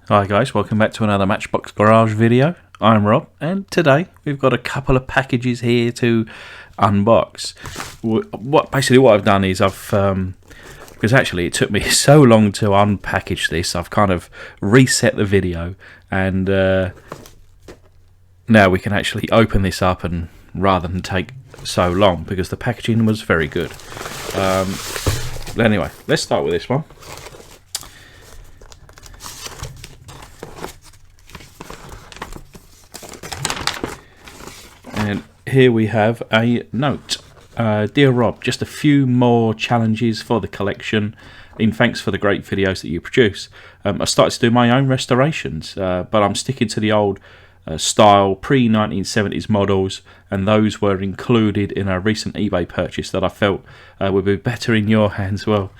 Hi guys, welcome back to another Matchbox Garage video. I'm Rob, and today we've got a couple of packages here to unbox. What I've done is because actually it took me so long to unpackage this, I've kind of reset the video, and now we can actually open this up, and rather than take so long, because the packaging was very good. But anyway, let's start with this one. And here we have a note. Dear Rob, just a few more challenges for the collection in thanks for the great videos that you produce. I started to do my own restorations, but I'm sticking to the old style pre-1970s models, and those were included in a recent eBay purchase that I felt would be better in your hands. Well,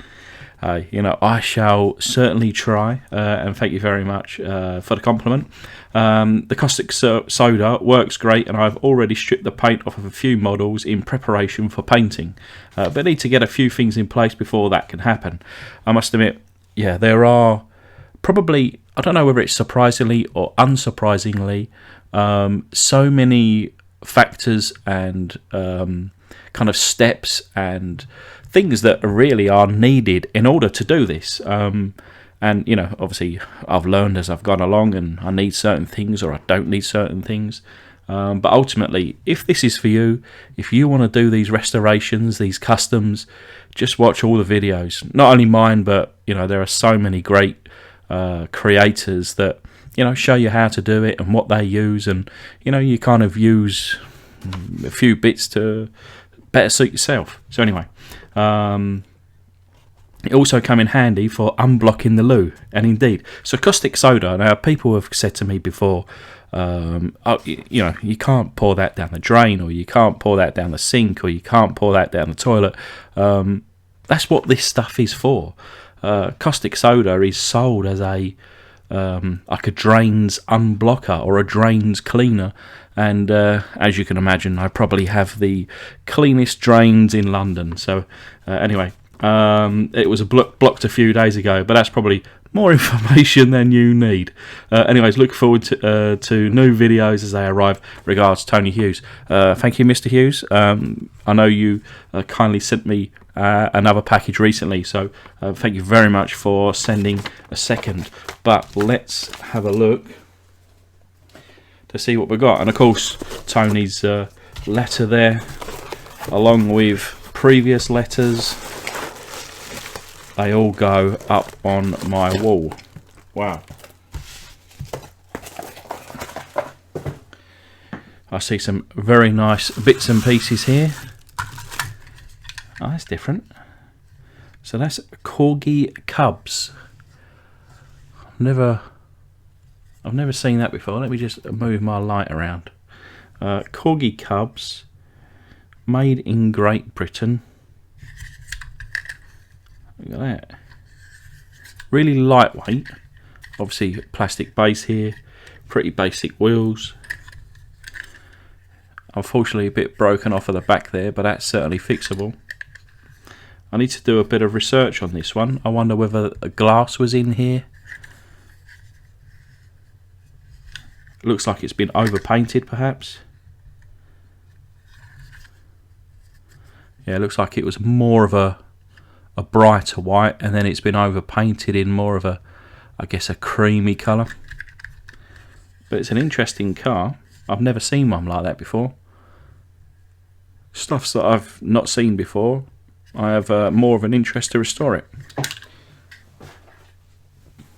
I shall certainly try, and thank you very much for the compliment. The caustic soda works great, and I've already stripped the paint off of a few models in preparation for painting, but I need to get a few things in place before that can happen. I must admit, there are probably, I don't know whether it's surprisingly or unsurprisingly, so many factors and kind of steps and things that really are needed in order to do this. And obviously I've learned as I've gone along, and I need certain things or I don't need certain things. But ultimately, if this is for you, if you want to do these restorations, these customs, just watch all the videos. Not only mine, but there are so many great creators that show you how to do it and what they use, and you kind of use a few bits to better suit yourself. So anyway, it also come in handy for unblocking the loo, and indeed, so caustic soda. Now, people have said to me before, you can't pour that down the drain, or you can't pour that down the sink, or you can't pour that down the toilet. That's what this stuff is for. Caustic soda is sold as like a drains unblocker or a drains cleaner, and as you can imagine, I probably have the cleanest drains in London. So anyway, it was blocked a few days ago, but that's probably more information than you need. Anyways, look forward to new videos as they arrive. Regards, Tony Hughes. Thank you, Mr. Hughes. I know you kindly sent me another package recently, so thank you very much for sending a second. But let's have a look to see what we got. And of course, Tony's letter there, along with previous letters, they all go up on my wall. Wow. I see some very nice bits and pieces here. Oh, that's different. So that's Corgi Cubs. I've never seen that before. Let me just move my light around. Corgi Cubs, made in Great Britain. Look at that. Really lightweight. Obviously plastic base here. Pretty basic wheels. Unfortunately a bit broken off of the back there, but that's certainly fixable. I need to do a bit of research on this one. I wonder whether a glass was in here. Looks like it's been overpainted perhaps. Yeah, it looks like it was more of a brighter white, and then it's been overpainted in more of a, I guess, a creamy colour. But it's an interesting car. I've never seen one like that before. Stuffs that I've not seen before, I have more of an interest to restore it.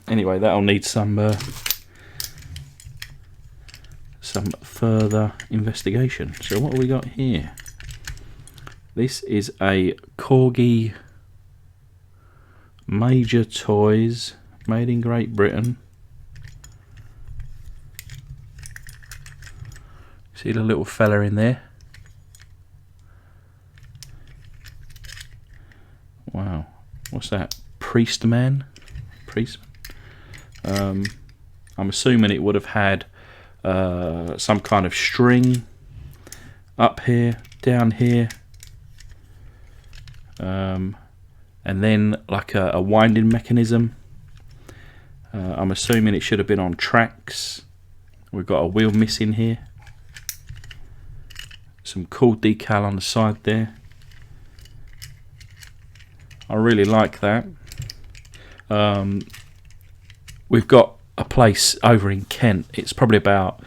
Anyway, that'll need some further investigation. So what have we got here? This is a Corgi Major Toys, made in Great Britain. See the little fella in there? Wow, what's that? Priestman? I'm assuming it would have had some kind of string up here, down here, and then like a winding mechanism. I'm assuming it should have been on tracks. We've got a wheel missing here. Some cool decal on the side there. I really like that. We've got a place over in Kent. It's probably about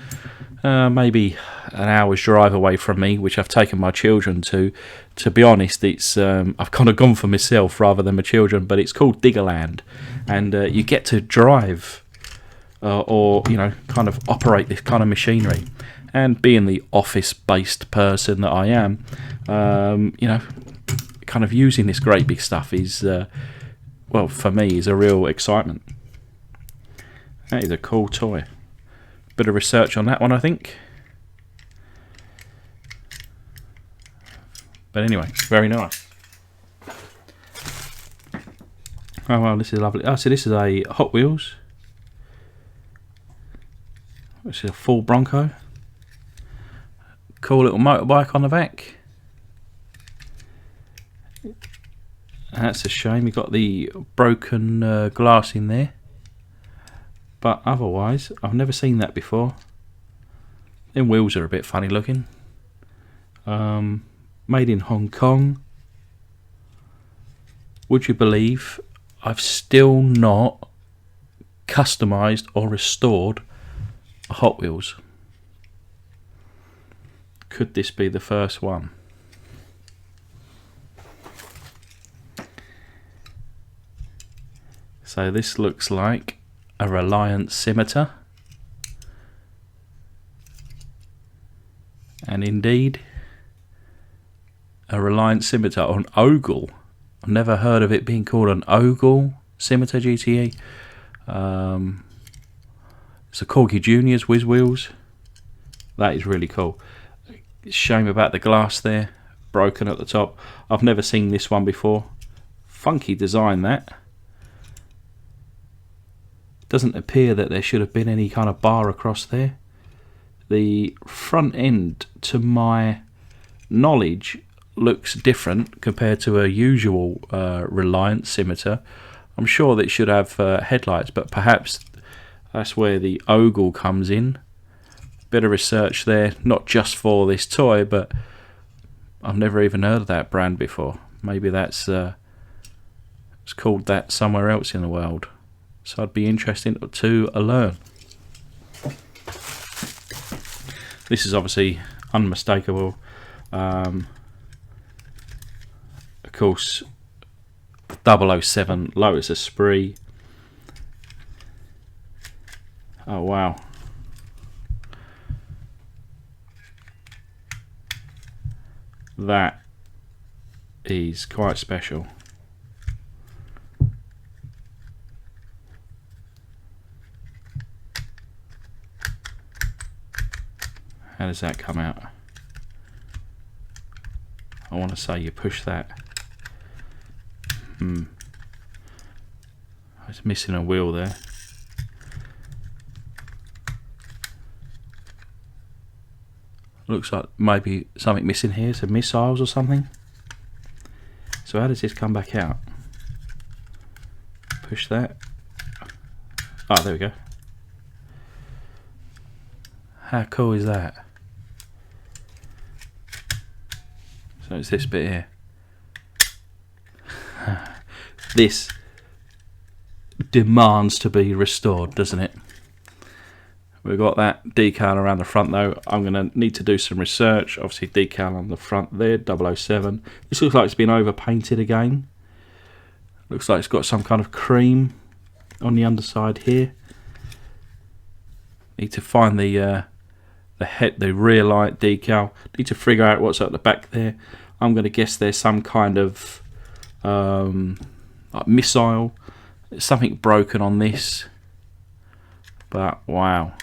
maybe an hour's drive away from me, which I've taken my children to. To be honest, it's I've kind of gone for myself rather than my children, but it's called Diggerland, and you get to drive or kind of operate this kind of machinery. And being the office-based person that I am, kind of using this great big stuff is, well, for me, is a real excitement. That is a cool toy. Bit of research on that one, I think. But anyway, very nice. Oh well, this is lovely. Oh, so this is a Hot Wheels. This is a full Bronco. Cool little motorbike on the back. That's a shame, you got the broken glass in there. But otherwise, I've never seen that before. Them wheels are a bit funny looking. Made in Hong Kong. Would you believe I've still not customised or restored a Hot Wheels? Could this be the first one? So this looks like a Reliant scimitar, and indeed a Reliant scimitar, or an ogle. I've never heard of it being called an ogle scimitar GTE. It's a Corgi Juniors Whiz Wheels. That is really cool. Shame about the glass there, broken at the top. I've never seen this one before. Funky design that. Doesn't appear that there should have been any kind of bar across there. The front end, to my knowledge, looks different compared to a usual Reliant scimitar. I'm sure that it should have headlights, but perhaps that's where the ogle comes in. Bit of research there, not just for this toy, but I've never even heard of that brand before. Maybe that's it's called that somewhere else in the world. So I'd be interested to learn. This is obviously unmistakable. Of course, 007 Lotus Esprit. Oh wow. That is quite special. How does that come out? I want to say you push that. It's missing a wheel there. Looks like maybe something missing here, some missiles or something. So how does this come back out? Push that. Oh, there we go. How cool is that? So it's this bit here. This demands to be restored, doesn't it? We've got that decal around the front though. I'm going to need to do some research. Obviously decal on the front there, 007. This looks like it's been over painted again. Looks like it's got some kind of cream on the underside here. Need to find the rear light decal. Need to figure out what's at the back there. I'm going to guess there's some kind of like missile. There's something broken on this. But wow.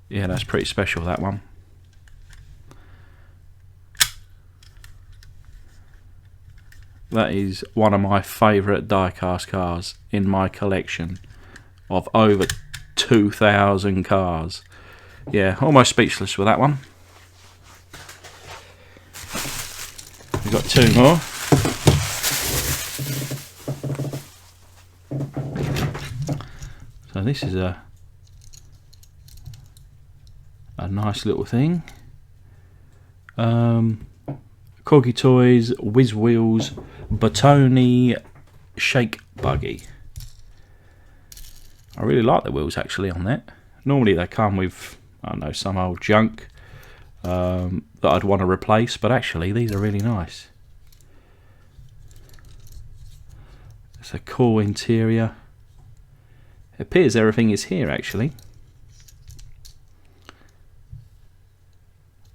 Yeah, that's pretty special, that one. That is one of my favourite diecast cars in my collection of over 2,000 cars. Yeah, almost speechless with that one. We've got two more. So this is a nice little thing. Corgi Toys Whiz Wheels Batoni Shake Buggy. I really like the wheels actually on that. Normally they come with, I don't know, some old junk that I'd want to replace, but actually these are really nice. It's a cool interior. It appears everything is here actually.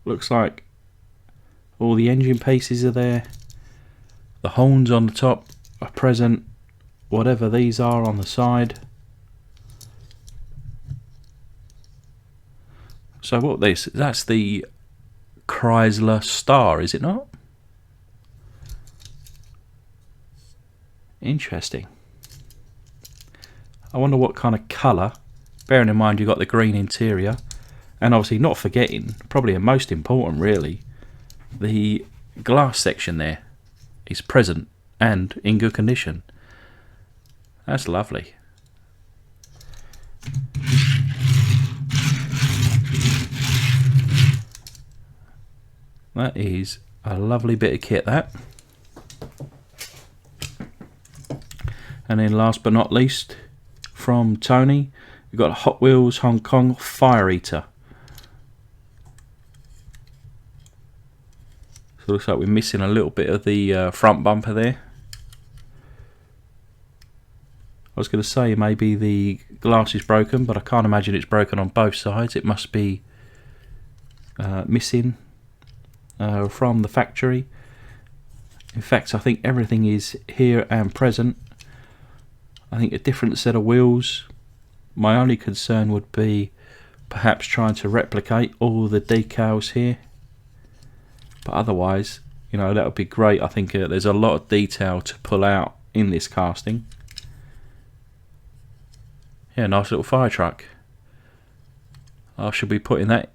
Looks like all the engine pieces are there. The horns on the top are present. Whatever these are on the side. So what this? That's the Chrysler Star, is it not? Interesting. I wonder what kind of colour. Bearing in mind you've got the green interior. And obviously not forgetting, probably most important really, the glass section there is present and in good condition. That's lovely. That is a lovely bit of kit, that. And then last but not least, from Tony, we've got a Hot Wheels Hong Kong Fire Eater. So it looks like we're missing a little bit of the front bumper there. I was going to say maybe the glass is broken, but I can't imagine it's broken on both sides. It must be missing from the factory. In fact, I think everything is here and present. I think a different set of wheels. My only concern would be perhaps trying to replicate all the decals here. But otherwise, you know, that would be great. I think there's a lot of detail to pull out in this casting. Yeah, nice little fire truck. I should be putting that,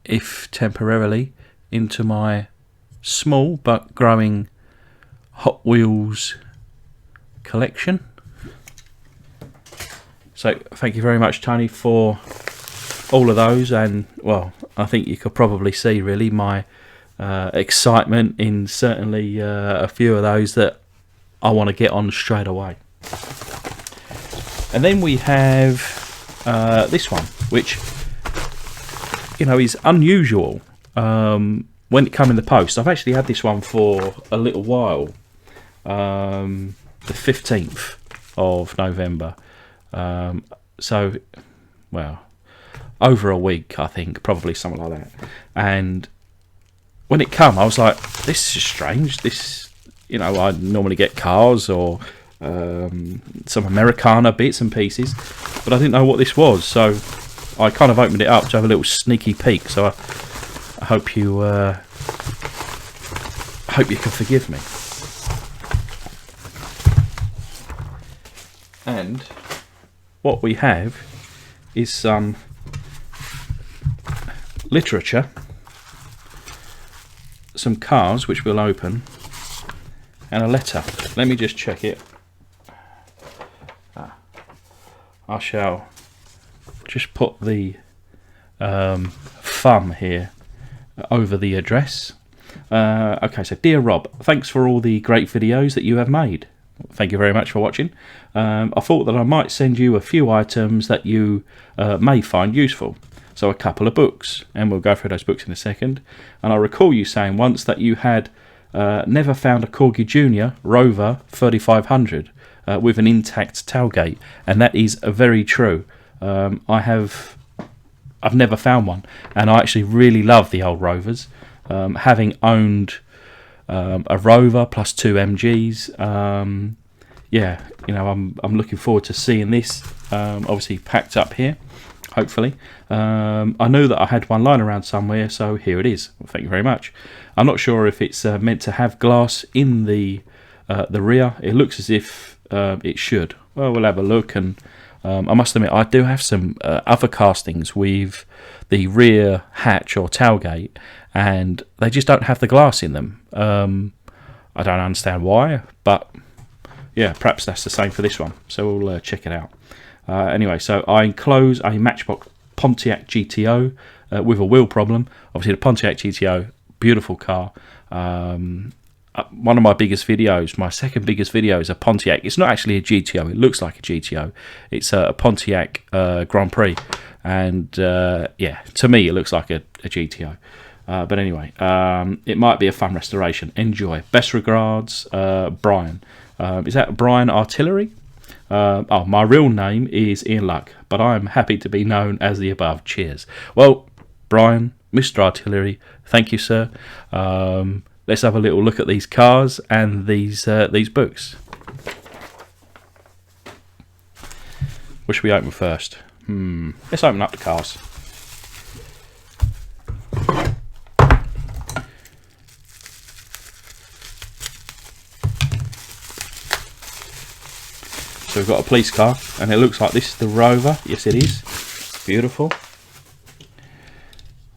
if temporarily, into my small but growing Hot Wheels collection. So thank you very much, Tony, for all of those. And well, I think you could probably see really my excitement in certainly a few of those that I want to get on straight away. And then we have this one, which, you know, is unusual when it came in the post. I've actually had this one for a little while, the 15th of November. So, well, over a week, I think, probably something like that. And when it came, I was like, this is strange. This, you know, I normally get cars or some Americana bits and pieces, but I didn't know what this was, so I kind of opened it up to have a little sneaky peek. So I hope you can forgive me. And what we have is some literature, some cards which we'll open, and a letter. Let me just check it. I shall just put the thumb here over the address. Okay, so dear Rob, thanks for all the great videos that you have made. Thank you very much for watching. I thought that I might send you a few items that you may find useful. So a couple of books, and we'll go through those books in a second. And I recall you saying once that you had never found a Corgi Junior Rover 3500 with an intact tailgate, and that is very true. I've never found one, and I actually really love the old Rovers. Having owned a Rover plus 2 MGs, yeah, you know, I'm looking forward to seeing this obviously packed up here, hopefully. I knew that I had one lying around somewhere, so here it is. Well, thank you very much. I'm not sure if it's meant to have glass in the rear. It looks as if it should. Well, we'll have a look. And I must admit, I do have some other castings with the rear hatch or tailgate, and they just don't have the glass in them. I don't understand why, but yeah, perhaps that's the same for this one. So we'll check it out. Anyway, so I enclose a Matchbox Pontiac GTO with a wheel problem. Obviously, the Pontiac GTO, beautiful car. One of my biggest videos, my second biggest video, is a Pontiac. It's not actually a GTO. It looks like a GTO. It's a Pontiac Grand Prix, and yeah, to me, it looks like a GTO. But anyway, it might be a fun restoration. Enjoy. Best regards, Brian. Is that Brian Artillery? Oh, my real name is Ian Luck, but I'm happy to be known as the above. Cheers. Well, Brian, Mr. Artillery, thank you, sir. Let's have a little look at these cars and these books. What should we open first? Let's open up the cars. So we've got a police car, and it looks like this is the Rover. Yes, it is. Beautiful.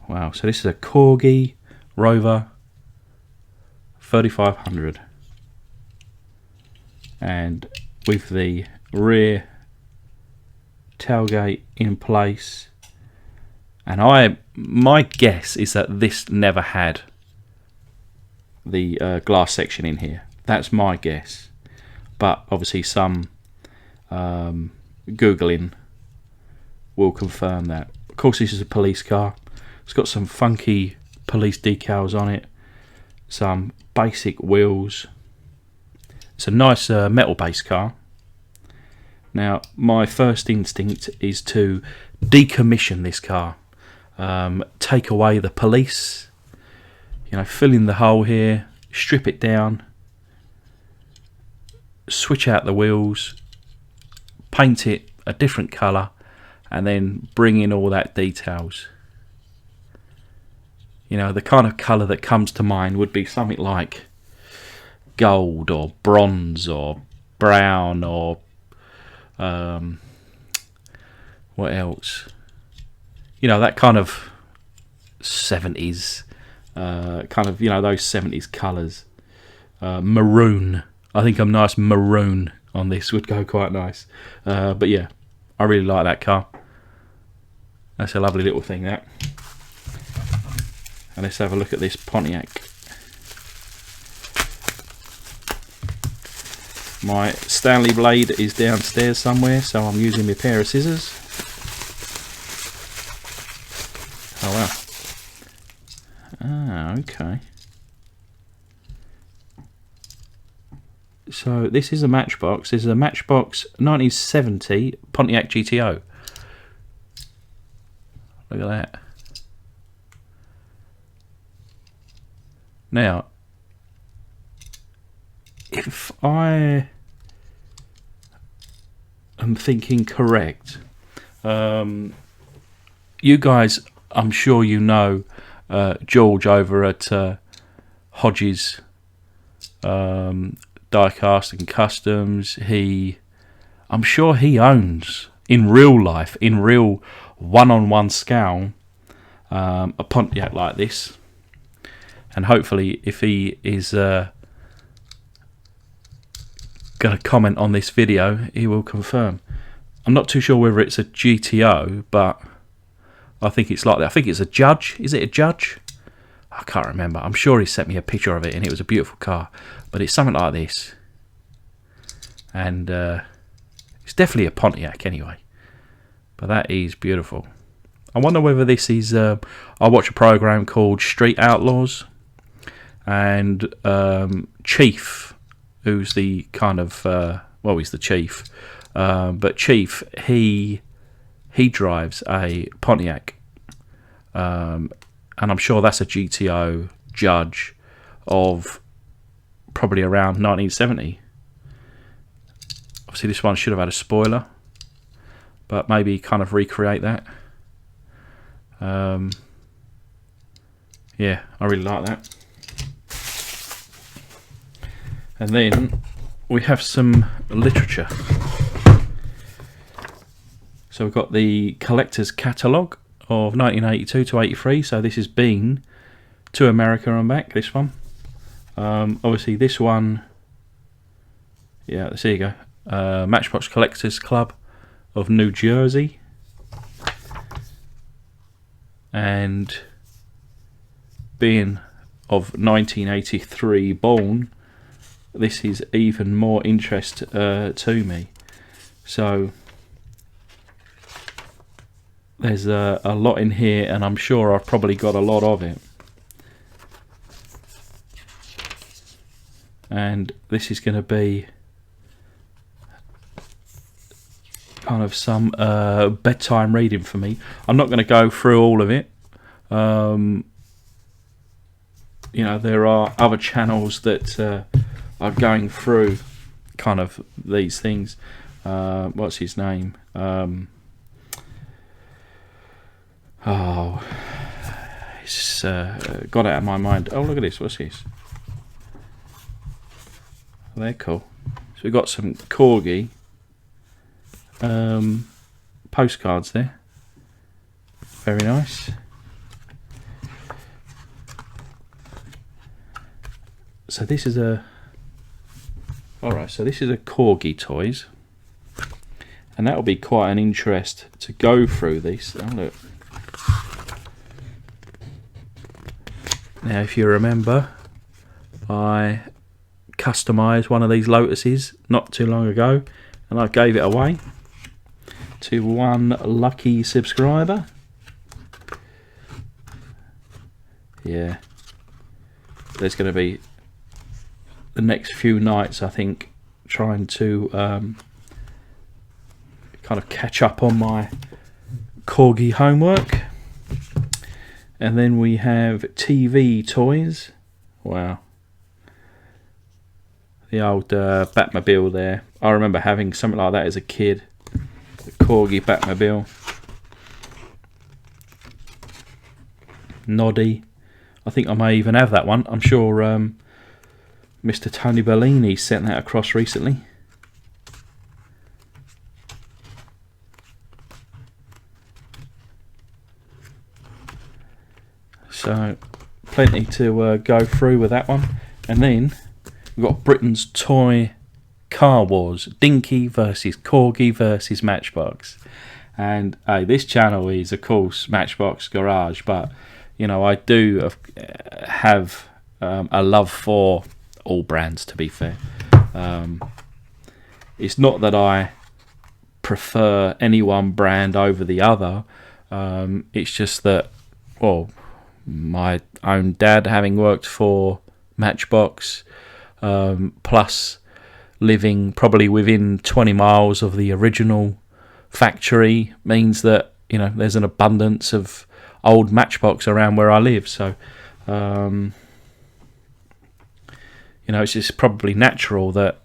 Wow, so this is a Corgi Rover 3500. And with the rear tailgate in place. And my guess is that this never had the glass section in here. That's my guess. But obviously some Googling will confirm that. Of course, this is a police car. It's got some funky police decals on it, some basic wheels. It's a nice metal based car. Now, my first instinct is to decommission this car, take away the police, fill in the hole here, strip it down, switch out the wheels, paint it a different colour, and then bring in all that details. The kind of colour that comes to mind would be something like gold or bronze or brown or what else? That kind of 70s kind of, those 70s colours. Maroon. I think a nice maroon on this would go quite nice. But yeah, I really like that car. That's a lovely little thing, that. And let's have a look at this Pontiac. My Stanley blade is downstairs somewhere, so I'm using my pair of scissors. Oh wow. Okay. So this is a Matchbox. This is a Matchbox 1970 Pontiac GTO. Look at that. Now, if I am thinking correct, you guys, I'm sure you know George over at Hodges Diecast and Customs. I'm sure he owns, in real life, in real one-on-one scale, a Pontiac like this. And hopefully, if he is going to comment on this video, he will confirm. I'm not too sure whether it's a GTO, but I think it's like that. I think it's a Judge. Is it a Judge? I can't remember. I'm sure he sent me a picture of it, and it was a beautiful car. But it's something like this. And it's definitely a Pontiac anyway. But that is beautiful. I wonder whether this is... I watch a program called Street Outlaws. And Chief, who's the kind of... well, he's the chief. But Chief, he drives a Pontiac. And I'm sure that's a GTO Judge of probably around 1970. Obviously, this one should have had a spoiler, but maybe kind of recreate that. Yeah, I really like that. And then we have some literature. So we've got the collector's catalogue of 1982 to 83. So this has been to America and back, this one. Obviously this one, yeah, there you go. Matchbox Collectors Club, of New Jersey, and being of 1983 born, this is even more interest to me. So there's a lot in here, and I'm sure I've probably got a lot of it. And this is going to be kind of some bedtime reading for me. I'm not going to go through all of it. You know, there are other channels that are going through kind of these things. What's his name? Oh, it's got out of my mind. Oh, look at this. What's this? They're cool. So we've got some corgi postcards there. Very nice. So this is a... Alright, so this is a corgi toys. And that'll be quite an interest to go through these. Oh, look. Now, if you remember, I customised one of these Lotuses not too long ago, and I gave it away to one lucky subscriber. Yeah, there's going to be the next few nights, I think, trying to kind of catch up on my corgi homework. And then we have TV toys. Wow. The old Batmobile there. I remember having something like that as a kid. The corgi Batmobile. Noddy. I think I may even have that one. I'm sure Mr. Tony Bellini sent that across recently. So plenty to go through with that one. And then we've got Britain's toy car wars. Dinky versus Corgi versus Matchbox. And this channel is, of course, Matchbox Garage. But, you know, I do have a love for all brands, to be fair. It's not that I prefer any one brand over the other. It's just that, well, my own dad, having worked for Matchbox, plus living probably within 20 miles of the original factory, means that, you know, there's an abundance of old Matchbox around where I live. So you know, it's just probably natural that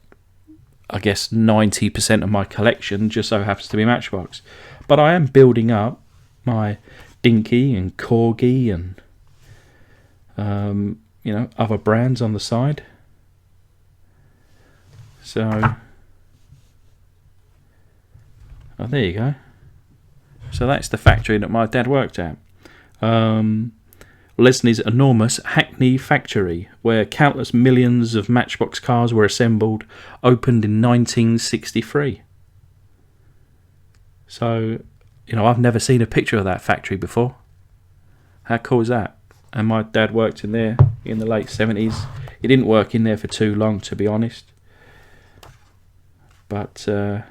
I guess 90% of my collection just so happens to be Matchbox. But I am building up my Dinky and Corgi and you know, other brands on the side. So oh, there you go. So that's the factory that my dad worked at. Lesnie's enormous Hackney factory, where countless millions of Matchbox cars were assembled, opened in 1963. So, you know, I've never seen a picture of that factory before. How cool is that? And my dad worked in there in the late 70s. He didn't work in there for too long, to be honest. But you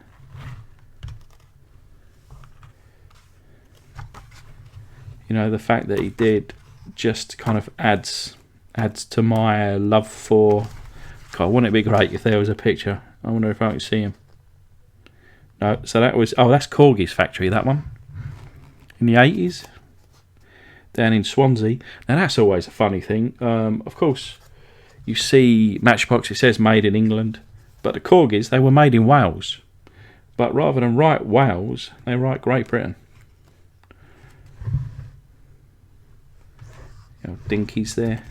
know, the fact that he did just kind of adds to my love for... God, wouldn't it be great if there was a picture? I wonder if I can see him. No, so that was... Oh, that's Corgi's factory, that one. In the 80s. Down in Swansea. Now, that's always a funny thing. Of course, you see Matchbox, it says made in England. But the Corgis, they were made in Wales. But rather than write Wales, they write Great Britain. You know, Dinkies there.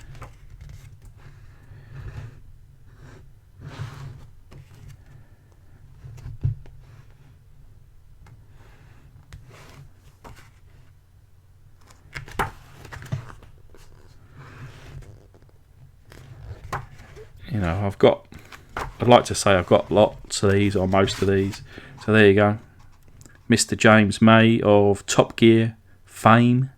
You know, I'd like to say I've got lots of these or most of these. So there you go. Mr. James May of Top Gear fame.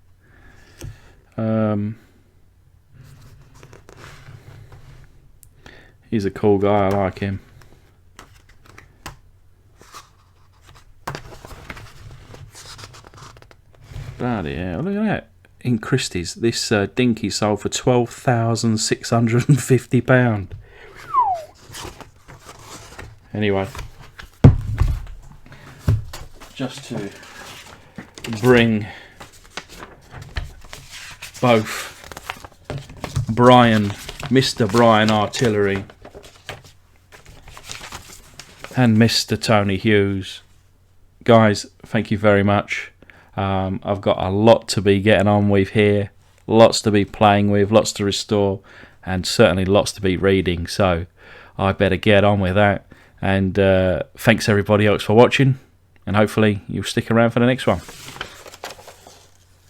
He's a cool guy, I like him. Bloody hell, look at that. In Christie's, this dinky sold for £12,650. Anyway, just to bring both Mr. Brian Artillery and Mr. Tony Hughes, guys, thank you very much. I've got a lot to be getting on with here, lots to be playing with, lots to restore, and certainly lots to be reading, so I better get on with that. And thanks everybody else for watching, and hopefully you'll stick around for the next one.